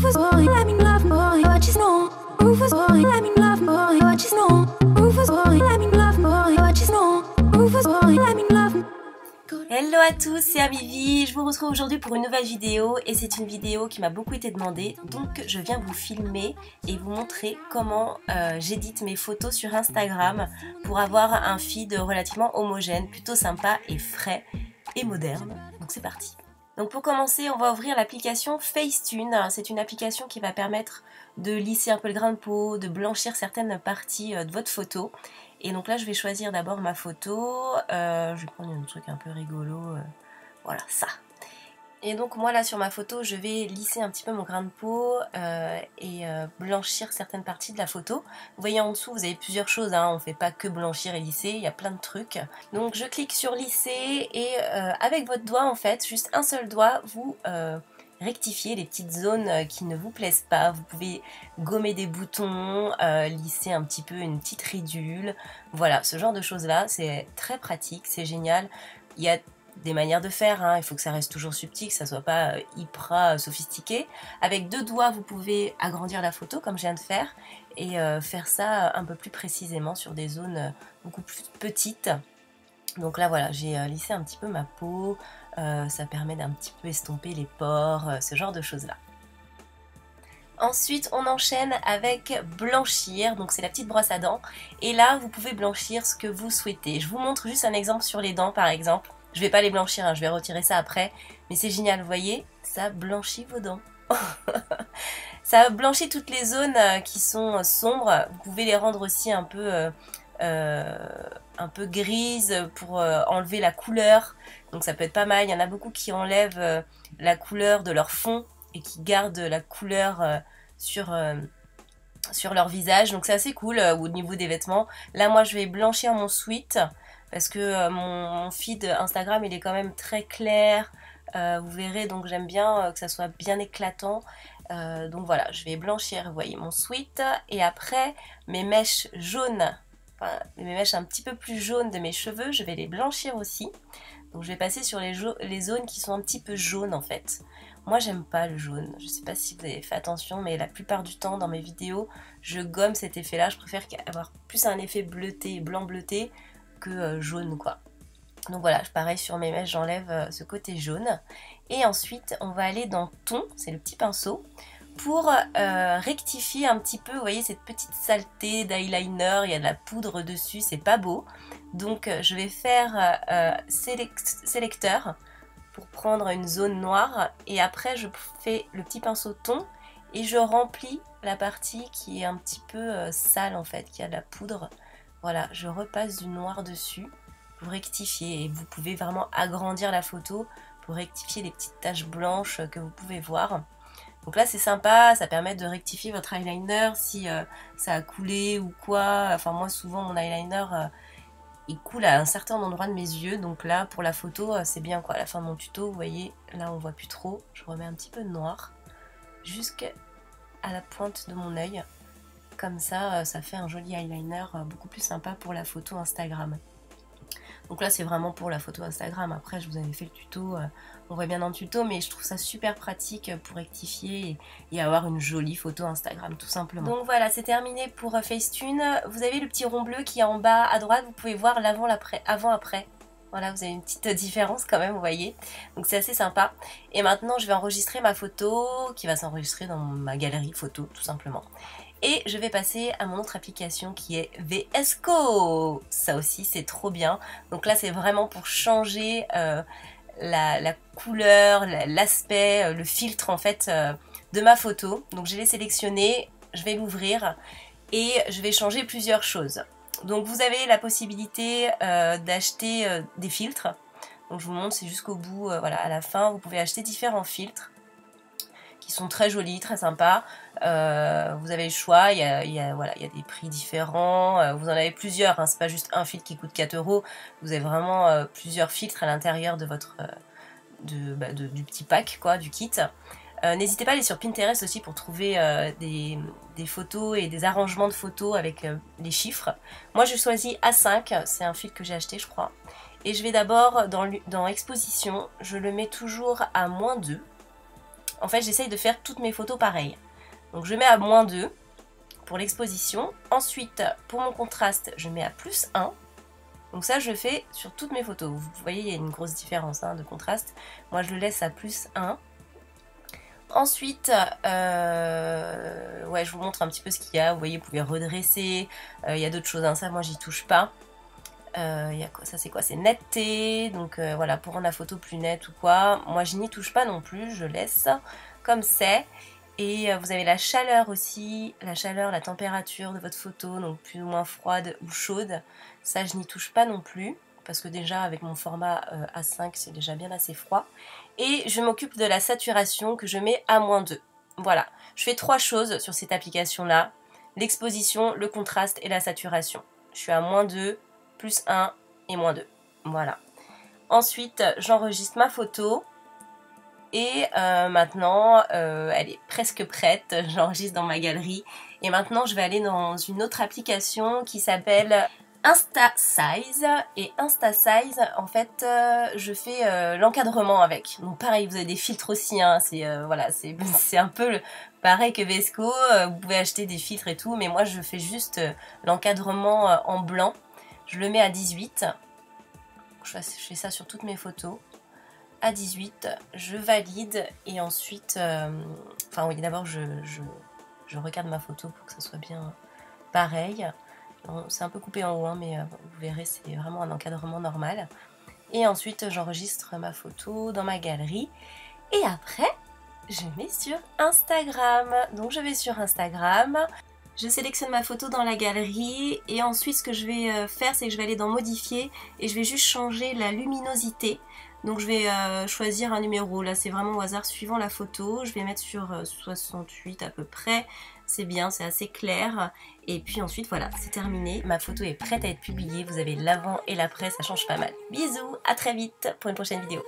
Rufus boy, let me love boy, what you know. Rufus boy, let me love boy, what you know. Rufus boy, let me love boy, what you know. Rufus boy, let me love. Hello à tous, c'est Amivi, je vous retrouve aujourd'hui pour une nouvelle vidéo et c'est une vidéo qui m'a beaucoup été demandée, donc je viens vous filmer et vous montrer comment j'édite mes photos sur Instagram pour avoir un feed relativement homogène, plutôt sympa et frais et moderne, donc c'est parti. Donc pour commencer, on va ouvrir l'application Facetune. C'est une application qui va permettre de lisser un peu le grain de peau, de blanchir certaines parties de votre photo. Et donc là, je vais choisir d'abord ma photo. Je vais prendre un truc un peu rigolo. Voilà, ça. Et donc moi là sur ma photo, je vais lisser un petit peu mon grain de peau et blanchir certaines parties de la photo. Vous voyez en dessous, vous avez plusieurs choses, hein. On ne fait pas que blanchir et lisser, il y a plein de trucs. Donc je clique sur lisser et avec votre doigt en fait, juste un seul doigt, vous rectifiez les petites zones qui ne vous plaisent pas. Vous pouvez gommer des boutons, lisser un petit peu une petite ridule. Voilà, ce genre de choses là, c'est très pratique, c'est génial. Il y a des manières de faire, hein. Il faut que ça reste toujours subtil, que ça soit pas hyper sophistiqué. Avec deux doigts, vous pouvez agrandir la photo comme je viens de faire et faire ça un peu plus précisément sur des zones beaucoup plus petites. Donc là voilà, j'ai lissé un petit peu ma peau, ça permet d'un petit peu estomper les pores, ce genre de choses là. Ensuite, on enchaîne avec blanchir, donc c'est la petite brosse à dents. Et là, vous pouvez blanchir ce que vous souhaitez. Je vous montre juste un exemple sur les dents par exemple. Je vais pas les blanchir, hein, je vais retirer ça après. Mais c'est génial, vous voyez, ça blanchit vos dents. Ça blanchit toutes les zones qui sont sombres. Vous pouvez les rendre aussi un peu grises pour enlever la couleur. Donc ça peut être pas mal. Il y en a beaucoup qui enlèvent la couleur de leur fond et qui gardent la couleur sur leur visage. Donc c'est assez cool au niveau des vêtements. Là, moi, je vais blanchir mon sweat. Parce que mon feed Instagram il est quand même très clair, vous verrez, donc j'aime bien que ça soit bien éclatant, donc voilà, je vais blanchir, vous voyez mon sweat, et après mes mèches jaunes, enfin mes mèches un petit peu plus jaunes de mes cheveux, je vais les blanchir aussi, donc je vais passer sur les zones qui sont un petit peu jaunes en fait. Moi j'aime pas le jaune, je sais pas si vous avez fait attention, mais la plupart du temps dans mes vidéos, je gomme cet effet là, je préfère avoir plus un effet bleuté, blanc bleuté, que jaune quoi. Donc voilà, pareil sur mes mèches, j'enlève ce côté jaune. Et ensuite, on va aller dans ton, c'est le petit pinceau, pour rectifier un petit peu, vous voyez cette petite saleté d'eyeliner, il y a de la poudre dessus, c'est pas beau. Donc je vais faire sélecteur pour prendre une zone noire et après je fais le petit pinceau ton et je remplis la partie qui est un petit peu sale en fait, qui a de la poudre. Voilà, je repasse du noir dessus pour rectifier et vous pouvez vraiment agrandir la photo pour rectifier les petites taches blanches que vous pouvez voir. Donc là c'est sympa, ça permet de rectifier votre eyeliner si ça a coulé ou quoi. Enfin moi souvent mon eyeliner il coule à un certain endroit de mes yeux, donc là pour la photo c'est bien quoi. À la fin de mon tuto vous voyez, là on voit plus trop, je remets un petit peu de noir jusqu'à la pointe de mon œil. Comme ça, ça fait un joli eyeliner beaucoup plus sympa pour la photo Instagram. Donc là, c'est vraiment pour la photo Instagram. Après, je vous avais fait le tuto, on voit bien dans le tuto, mais je trouve ça super pratique pour rectifier et avoir une jolie photo Instagram, tout simplement. Donc voilà, c'est terminé pour Facetune. Vous avez le petit rond bleu qui est en bas à droite. Vous pouvez voir l'avant, l'après, avant-après. Voilà, vous avez une petite différence quand même, vous voyez. Donc c'est assez sympa. Et maintenant, je vais enregistrer ma photo qui va s'enregistrer dans ma galerie photo, tout simplement. Et je vais passer à mon autre application qui est VS Code. Ça aussi c'est trop bien. Donc là c'est vraiment pour changer la couleur, l'aspect, le filtre en fait de ma photo. Donc je l'ai sélectionné, je vais l'ouvrir et je vais changer plusieurs choses. Donc vous avez la possibilité d'acheter des filtres. Donc je vous montre, c'est jusqu'au bout, voilà, à la fin vous pouvez acheter différents filtres qui sont très jolis, très sympas. Vous avez le choix, il y a des prix différents, vous en avez plusieurs, hein, c'est pas juste un filtre qui coûte 4 €, vous avez vraiment plusieurs filtres à l'intérieur de votre du petit pack, quoi, du kit. N'hésitez pas à aller sur Pinterest aussi pour trouver des photos et des arrangements de photos avec les chiffres. Moi je choisis A5, c'est un filtre que j'ai acheté je crois. Et je vais d'abord dans exposition, je le mets toujours à -2. en fait j'essaye de faire toutes mes photos pareilles. Donc je mets à -2 pour l'exposition. Ensuite pour mon contraste je mets à +1. Donc ça je fais sur toutes mes photos. Vous voyez il y a une grosse différence de contraste. Moi je le laisse à +1. Ensuite, ouais, je vous montre un petit peu ce qu'il y a. Vous voyez, vous pouvez redresser. Il y a d'autres choses, ça moi j'y touche pas. Il y a quoi, ça c'est quoi? C'est netteté. Donc voilà, pour rendre la photo plus nette ou quoi. Moi je n'y touche pas non plus, je laisse comme c'est. Et vous avez la chaleur aussi, la chaleur, la température de votre photo, donc plus ou moins froide ou chaude. Ça je n'y touche pas non plus. Parce que déjà avec mon format A5 c'est déjà bien assez froid. Et je m'occupe de la saturation que je mets à -2. Voilà, je fais 3 choses sur cette application là. L'exposition, le contraste et la saturation. Je suis à -2, +1 et -2. Voilà. Ensuite j'enregistre ma photo. Et maintenant elle est presque prête. J'enregistre dans ma galerie. Et maintenant je vais aller dans une autre application qui s'appelle Instasize. Et Instasize en fait je fais l'encadrement avec. Donc pareil vous avez des filtres aussi c'est voilà, c'est un peu pareil que VSCO. Vous pouvez acheter des filtres et tout, mais moi je fais juste l'encadrement en blanc. Je le mets à 18. Je fais ça sur toutes mes photos. À 18, je valide et ensuite enfin oui, d'abord je regarde ma photo pour que ça soit bien pareil. C'est un peu coupé en haut, mais vous verrez, c'est vraiment un encadrement normal. Et ensuite, j'enregistre ma photo dans ma galerie. Et après, je mets sur Instagram. Donc, je vais sur Instagram. Je sélectionne ma photo dans la galerie. Et ensuite, ce que je vais faire, c'est que je vais aller dans Modifier. Et je vais juste changer la luminosité. Donc, je vais choisir un numéro. Là, c'est vraiment au hasard suivant la photo. Je vais mettre sur 68 à peu près. C'est bien, c'est assez clair. Et puis ensuite, voilà, c'est terminé. Ma photo est prête à être publiée. Vous avez l'avant et l'après, ça change pas mal. Bisous, à très vite pour une prochaine vidéo.